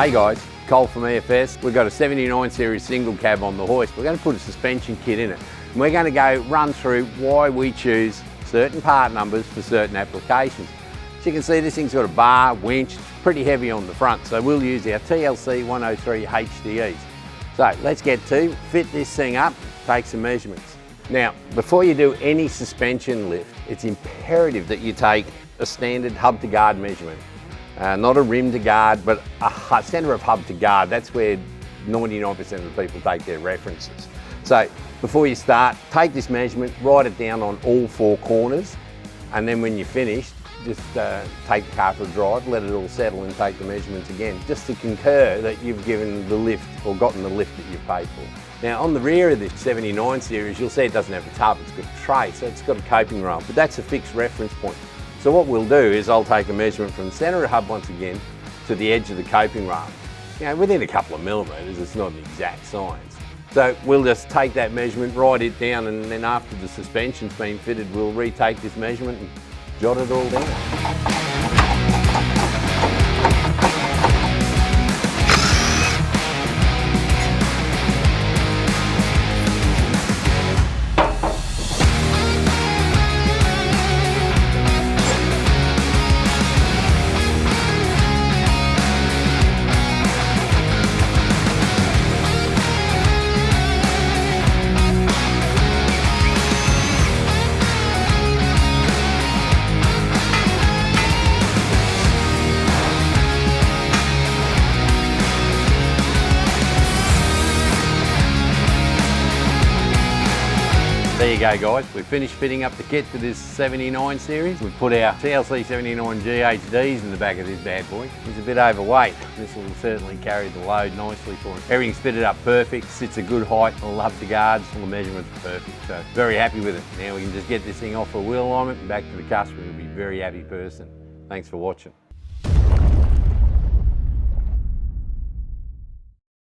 Hey guys, Cole from EFS. We've got a 79 series single cab on the hoist. We're going to put a suspension kit in it. And we're going to go run through why we choose certain part numbers for certain applications. As you can see, this thing's got a bar, winch, it's pretty heavy on the front. So we'll use our TLC 103 HDEs. So let's get to fit this thing up, take some measurements. Now, before you do any suspension lift, it's imperative that you take a standard hub to guard measurement. Not a rim to guard, but a centre of hub to guard. That's where 99% of the people take their references. So before you start, take this measurement, write it down on all four corners, and then when you're finished, just take the car for a drive, let it all settle and take the measurements again, just to concur that you've given the lift or gotten the lift that you've paid for. Now on the rear of this 79 series, you'll see it doesn't have a tub, it's got a tray, so it's got a coping rail, but that's a fixed reference point. So what we'll do is I'll take a measurement from the centre of the hub once again to the edge of the coping rail. You know, within a couple of millimetres, it's not an exact science. So we'll just take that measurement, write it down, and then after the suspension's been fitted, we'll retake this measurement and jot it all down. There you go guys, we've finished fitting up the kit to this 79 series. We've put our TLC 79 GHDs in the back of this bad boy. He's a bit overweight. This will certainly carry the load nicely for him. Everything's fitted up perfect, sits a good height, all hub to guards, all the measurements are perfect. So very happy with it. Now we can just get this thing off for wheel alignment and back to the customer. He'll be a very happy person. Thanks for watching.